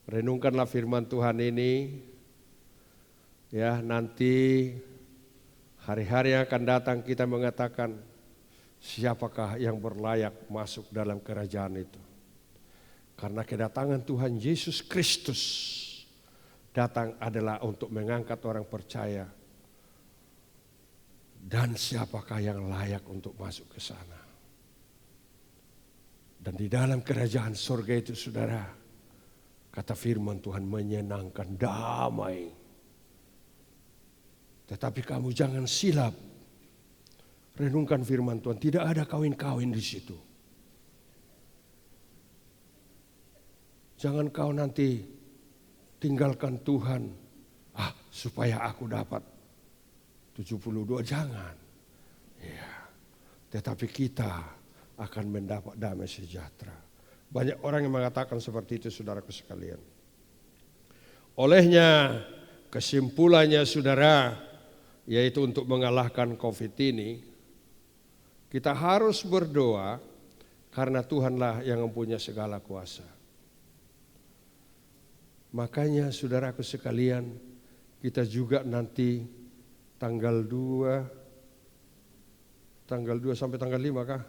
renungkanlah firman Tuhan ini. Ya, nanti hari-hari yang akan datang kita mengatakan, siapakah yang berlayak masuk dalam kerajaan itu. Karena kedatangan Tuhan Yesus Kristus datang adalah untuk mengangkat orang percaya. Dan siapakah yang layak untuk masuk ke sana. Dan di dalam kerajaan surga itu saudara, kata firman Tuhan menyenangkan, damai. Tetapi kamu jangan silap. Renungkan firman Tuhan, tidak ada kawin-kawin di situ. Jangan kau nanti tinggalkan Tuhan, supaya aku dapat 72, jangan. Ya, tetapi kita akan mendapat damai sejahtera. Banyak orang yang mengatakan seperti itu saudaraku sekalian. Olehnya kesimpulannya saudara, yaitu untuk mengalahkan COVID ini, kita harus berdoa karena Tuhanlah yang mempunyai segala kuasa. Makanya saudaraku sekalian, kita juga nanti tanggal 2 sampai tanggal 5 kah?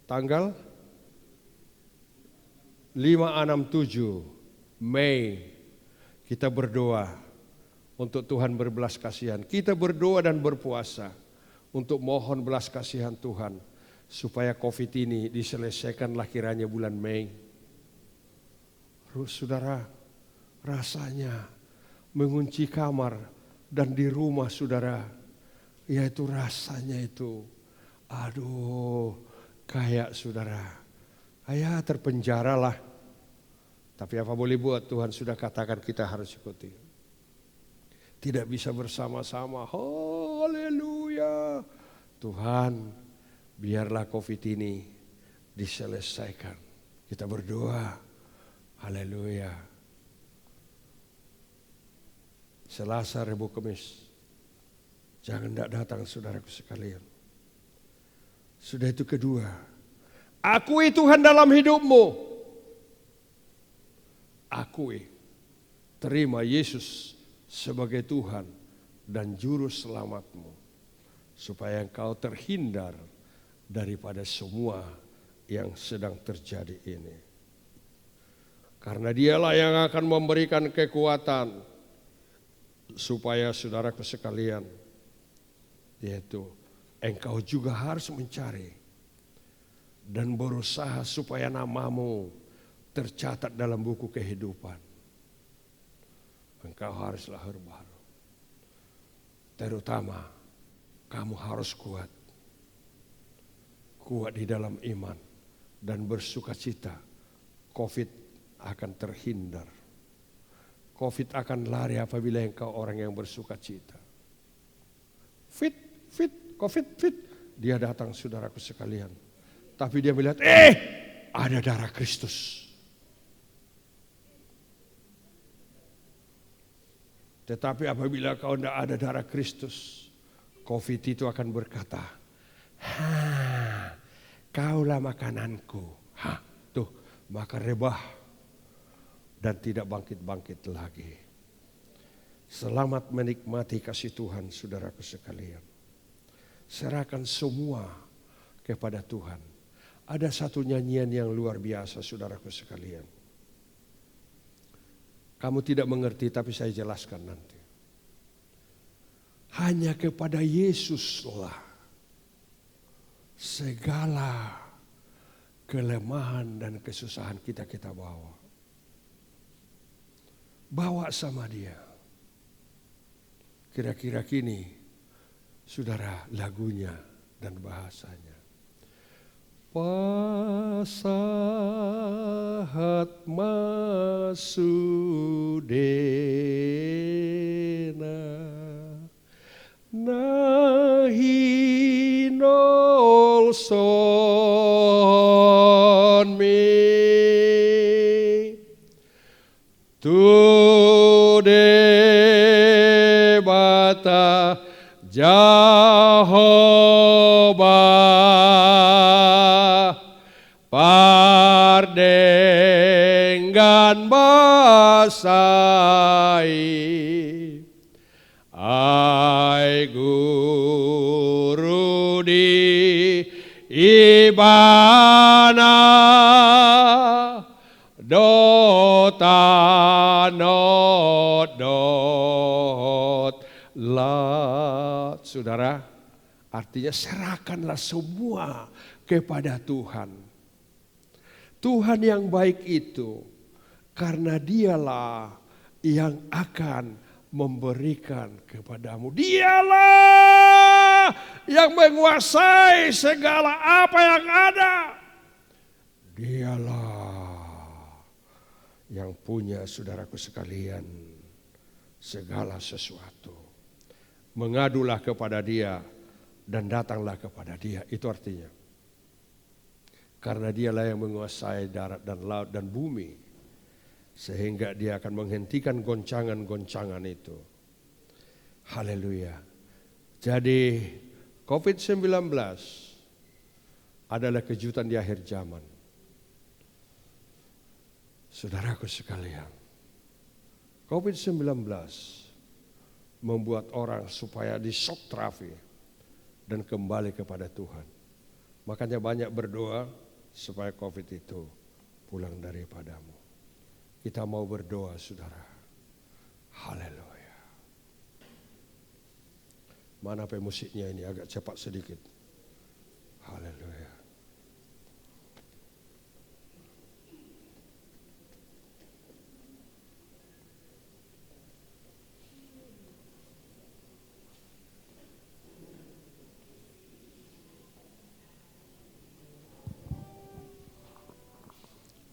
Tanggal 5, 6, 7 Mei kita berdoa untuk Tuhan berbelas kasihan. Kita berdoa dan berpuasa untuk mohon belas kasihan Tuhan supaya COVID ini diselesaikanlah kiranya bulan Mei. Saudara, rasanya mengunci kamar dan di rumah saudara, yaitu rasanya itu, kayak saudara, kayak terpenjaralah. Tapi apa boleh buat, Tuhan sudah katakan kita harus ikuti. Tidak bisa bersama-sama, haleluya. Tuhan, biarlah COVID ini diselesaikan. Kita berdoa, haleluya. Selasa, Rabu, Kamis, jangan tidak datang saudaraku sekalian. Sudah itu kedua, akui Tuhan dalam hidupmu. Akui, terima Yesus sebagai Tuhan dan Juru Selamatmu. Supaya engkau terhindar daripada semua yang sedang terjadi ini. Karena dialah yang akan memberikan kekuatan supaya saudaraku sekalian, yaitu engkau juga harus mencari dan berusaha supaya namamu tercatat dalam buku kehidupan. Engkau harus lahir baru. Terutama kamu harus kuat. Kuat di dalam iman dan bersukacita. COVID akan terhindar. COVID akan lari apabila engkau orang yang bersukacita. COVID fit. Dia datang saudaraku sekalian. Tapi dia melihat, ada darah Kristus. Tetapi apabila kau tidak ada darah Kristus, COVID itu akan berkata, kaulah makananku. Tuh, makan rebah dan tidak bangkit-bangkit lagi. Selamat menikmati kasih Tuhan, saudaraku sekalian. Serahkan semua kepada Tuhan. Ada satu nyanyian yang luar biasa, saudaraku sekalian. Kamu tidak mengerti, tapi saya jelaskan nanti. Hanya kepada Yesuslah segala kelemahan dan kesusahan kita bawa. Bawa sama Dia. Kira-kira kini, saudara, lagunya dan bahasanya. Pasahat masudena nahinol son mi tude bata Jehovah pardenggan basai ai guru di ibana dotanot lat. Saudara, artinya serahkanlah semua kepada Tuhan. Tuhan yang baik itu karena Dialah yang akan memberikan kepadamu. Dialah yang menguasai segala apa yang ada. Dialah yang punya, saudaraku sekalian, segala sesuatu. Mengadulah kepada Dia dan datanglah kepada Dia. Itu artinya. Karena Dialah yang menguasai darat dan laut dan bumi. Sehingga Dia akan menghentikan goncangan-goncangan itu. Haleluya. Jadi COVID-19 adalah kejutan di akhir zaman. Saudaraku sekalian, COVID-19 membuat orang supaya di-shock terapi dan kembali kepada Tuhan. Makanya banyak berdoa supaya COVID itu pulang daripadamu. Kita mau berdoa, saudara. Haleluya. Mana musiknya ini agak cepat sedikit. Haleluya.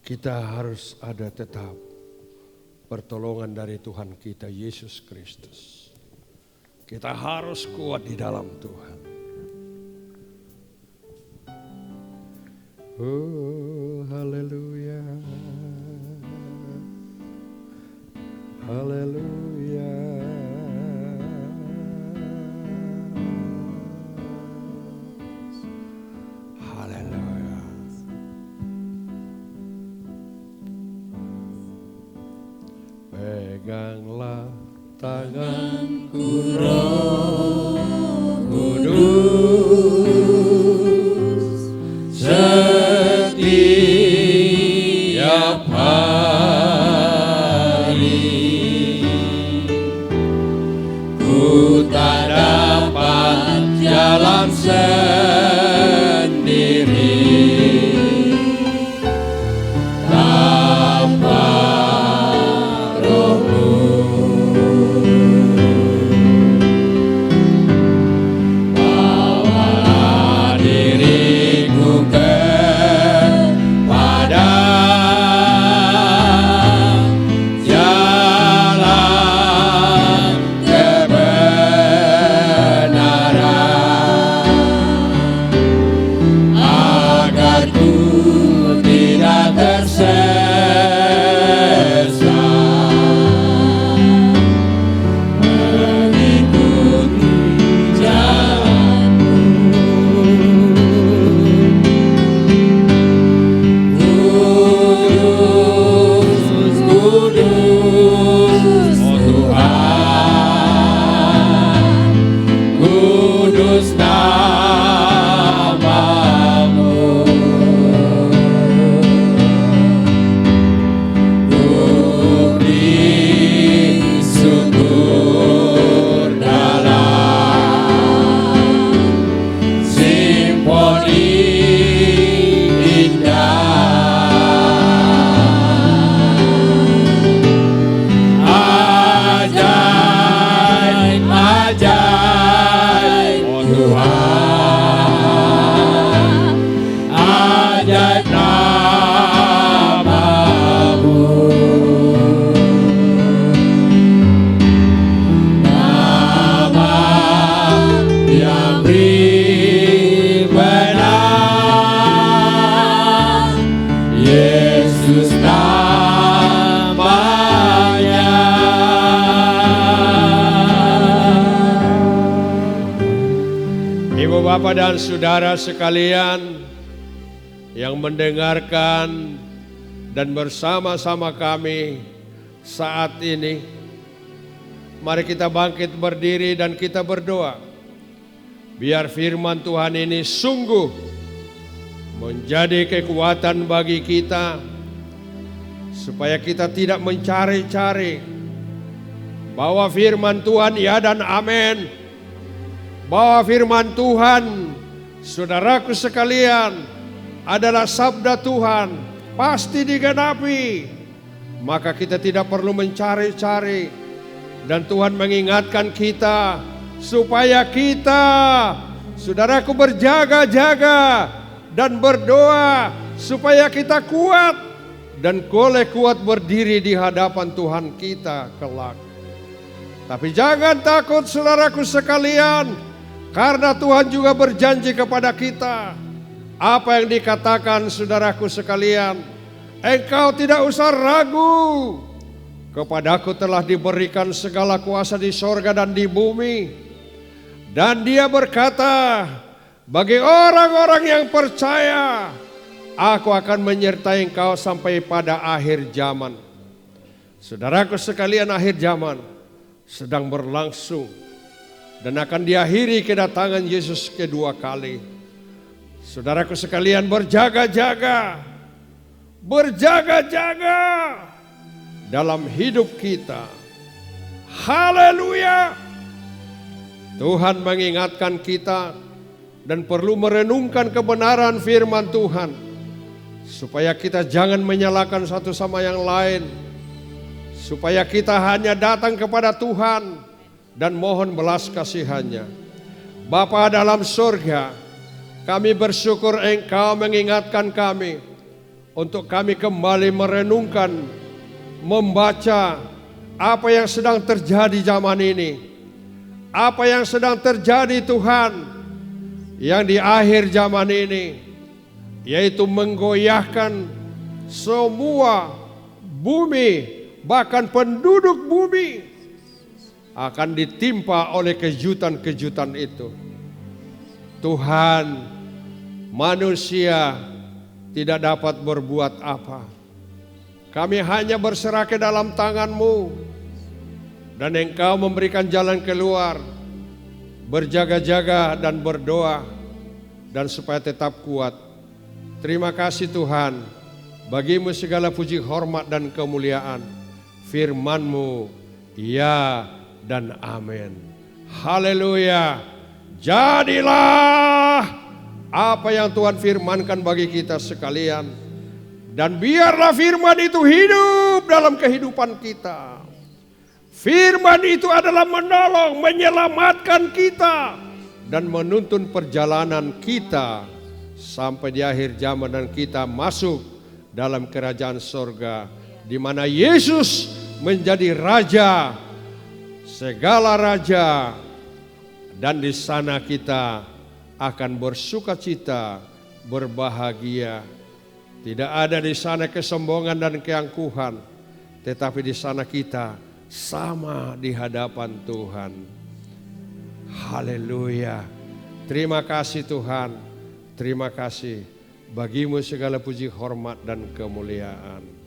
Kita harus ada tetap pertolongan dari Tuhan kita Yesus Kristus. Kita harus kuat di dalam Tuhan. Oh, haleluya. Haleluya. Haleluya. Peganglah tanganku, Roh Kudus, setiap hari. Ku tak dapat jalan sendiri tanpa Roh-Mu. Bawalah diriku kepada jalan kebenaran. Bapak dan saudara sekalian yang mendengarkan dan bersama-sama kami saat ini, mari kita bangkit berdiri dan kita berdoa. Biar firman Tuhan ini sungguh menjadi kekuatan bagi kita, supaya kita tidak mencari-cari, bahwa firman Tuhan ya dan amin, bahwa firman Tuhan, saudaraku sekalian, adalah sabda Tuhan, pasti digenapi. Maka kita tidak perlu mencari-cari, dan Tuhan mengingatkan kita supaya kita, saudaraku, berjaga-jaga dan berdoa supaya kita kuat dan boleh kuat berdiri di hadapan Tuhan kita kelak. Tapi jangan takut, saudaraku sekalian, karena Tuhan juga berjanji kepada kita. Apa yang dikatakan, saudaraku sekalian, engkau tidak usah ragu. Kepadaku telah diberikan segala kuasa di sorga dan di bumi. Dan dia berkata, bagi orang-orang yang percaya, aku akan menyertai engkau sampai pada akhir zaman. Saudaraku sekalian, akhir zaman sedang berlangsung dan akan diakhiri kedatangan Yesus kedua kali. Saudaraku sekalian, berjaga-jaga dalam hidup kita. Haleluya. Tuhan mengingatkan kita dan perlu merenungkan kebenaran firman Tuhan, supaya kita jangan menyalahkan satu sama yang lain, supaya kita hanya datang kepada Tuhan dan mohon belas kasihannya. Bapa dalam surga, kami bersyukur Engkau mengingatkan kami untuk kami kembali merenungkan, membaca apa yang sedang terjadi zaman ini, apa yang sedang terjadi Tuhan, yang di akhir zaman ini, yaitu menggoyahkan semua bumi, bahkan penduduk bumi akan ditimpa oleh kejutan-kejutan itu. Tuhan, manusia tidak dapat berbuat apa. Kami hanya berserah ke dalam tangan-Mu, dan Engkau memberikan jalan keluar. Berjaga-jaga dan berdoa, dan supaya tetap kuat. Terima kasih Tuhan, bagi-Mu segala puji, hormat, dan kemuliaan. Firman-Mu ya dan amin. Haleluya. Jadilah apa yang Tuhan firmankan bagi kita sekalian, dan biarlah firman itu hidup dalam kehidupan kita. Firman itu adalah menolong, menyelamatkan kita, dan menuntun perjalanan kita sampai di akhir zaman, dan kita masuk dalam kerajaan sorga, di mana Yesus menjadi raja, segala raja, dan di sana kita akan bersukacita, berbahagia. Tidak ada di sana kesombongan dan keangkuhan, tetapi di sana kita sama di hadapan Tuhan. Haleluya. Terima kasih Tuhan. Terima kasih. Bagi-Mu segala puji, hormat, dan kemuliaan.